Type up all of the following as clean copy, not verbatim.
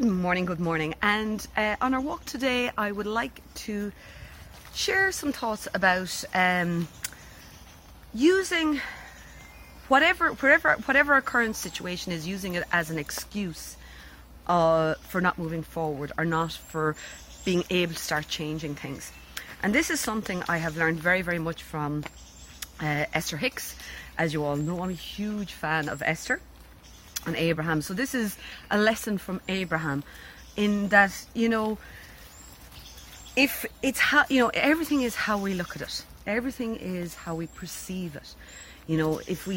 Good morning. And on our walk today, I would like to share some thoughts about using whatever our current situation is, using it as an excuse for not moving forward or not for being able to start changing things. And this is something I have learned very, very much from Esther Hicks. As you all know, I'm a huge fan of Esther and Abraham. So this is a lesson from Abraham in that, if it's how, everything is how we look at it. Everything is how we perceive it. If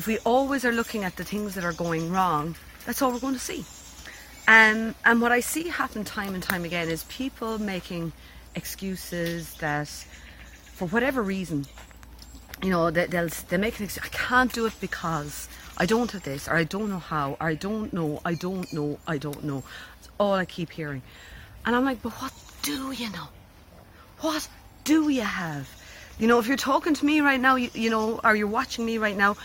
we always are looking at the things that are going wrong, that's all we're going to see. And what I see happen time and time again is people making excuses that, for whatever reason, they'll make an excuse. I can't do it because I don't have this, or I don't know how, or I don't know. That's all I keep hearing. And I'm like, but what do you know? What do you have? If you're talking to me right now, or you're watching me right now,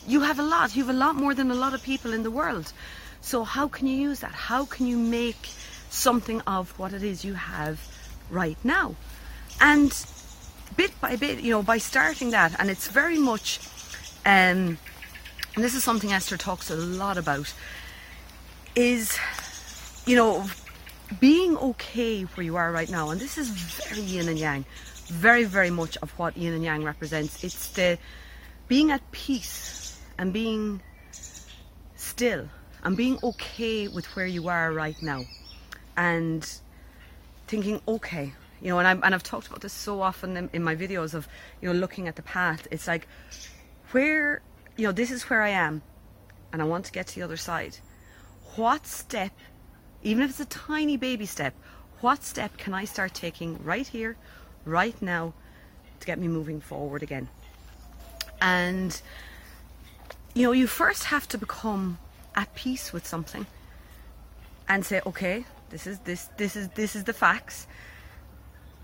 you have a lot. You have a lot more than a lot of people in the world. So how can you use that? How can you make something of what it is you have right now? And bit by bit, by starting that, and it's very much, and this is something Esther talks a lot about, is, being okay where you are right now. And this is very yin and yang, very, very much of what yin and yang represents. It's the being at peace and being still and being okay with where you are right now, and thinking, okay, and I've talked about this so often in my videos of, looking at the path. It's like, where, this is where I am, and I want to get to the other side. What step, even if it's a tiny baby step, what step can I start taking right here, right now, to get me moving forward again? And, you first have to become at peace with something and say, okay, this is the facts.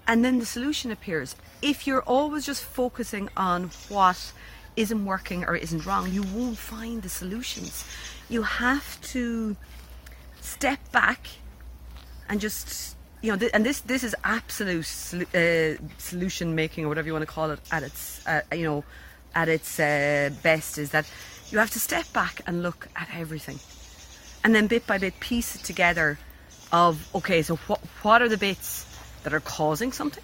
And then the solution appears. If you're always just focusing on what isn't working or isn't wrong, you won't find the solutions. You have to step back and just, and this is absolute solution making, or whatever you want to call it, at its best, is that you have to step back and look at everything, and then bit by bit piece it together of, okay, so what are the bits that are causing something,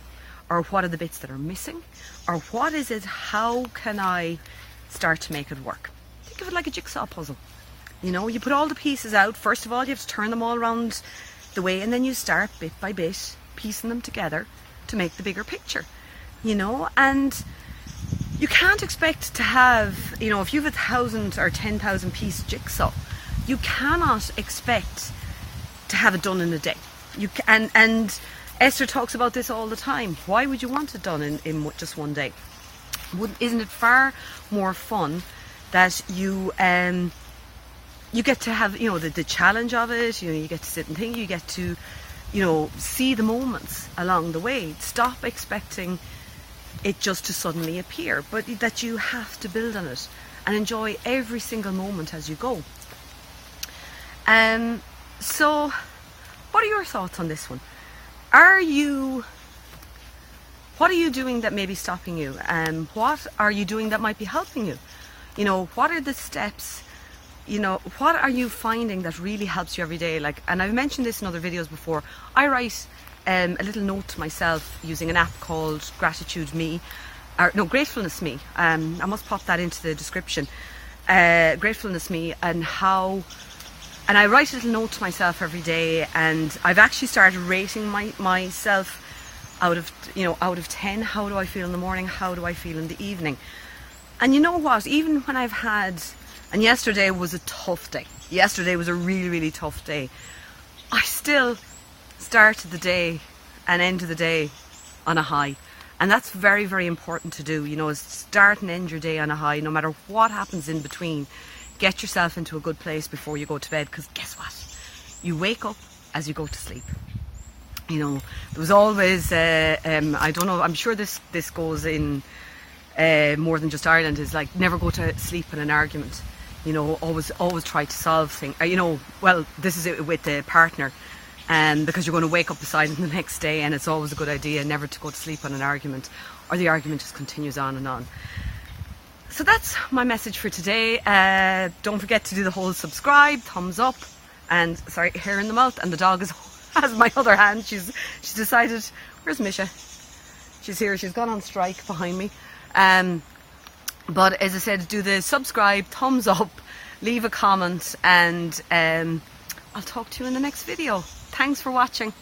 or what are the bits that are missing, or what is it, how can I start to make it work? Think of it like a jigsaw puzzle. You put all the pieces out. First of all, you have to turn them all around the way, and then you start bit by bit piecing them together to make the bigger picture, and you can't expect to have, if you have 1,000 or 10,000 piece jigsaw, you cannot expect to have it done in a day. And Esther talks about this all the time. Why would you want it done in just one day? Isn't it far more fun that you get to have, the challenge of it, you get to sit and think, you get to, see the moments along the way. Stop expecting it just to suddenly appear, but that you have to build on it and enjoy every single moment as you go. So what are your thoughts on this one? What are you doing that may be stopping you? What are you doing that might be helping you? What are the steps? What are you finding that really helps you every day? And I've mentioned this in other videos before. I write a little note to myself using an app called Gratefulness Me. I must pop that into the description. Gratefulness Me, and I write a little note to myself every day, and I've actually started rating myself out of 10. How do I feel in the morning? How do I feel in the evening? And you know what? Even when I've had, and yesterday was a tough day. Yesterday was a really, really tough day. I still started the day and ended the day on a high. And that's very, very important to do, is start and end your day on a high, no matter what happens in between. Get yourself into a good place before you go to bed, because guess what? You wake up as you go to sleep. There was always, I don't know, I'm sure this goes in more than just Ireland, is like, never go to sleep in an argument. You know, always try to solve things. You know, well, this is it with the partner, because you're going to wake up beside them the next day, and it's always a good idea never to go to sleep on an argument, or the argument just continues on and on. So that's my message for today. Don't forget to do the whole subscribe, thumbs up, and sorry, hair in the mouth. And the dog has my other hand. She's decided. Where's Misha? She's here. She's gone on strike behind me. But as I said, do the subscribe, thumbs up, leave a comment, and I'll talk to you in the next video. Thanks for watching.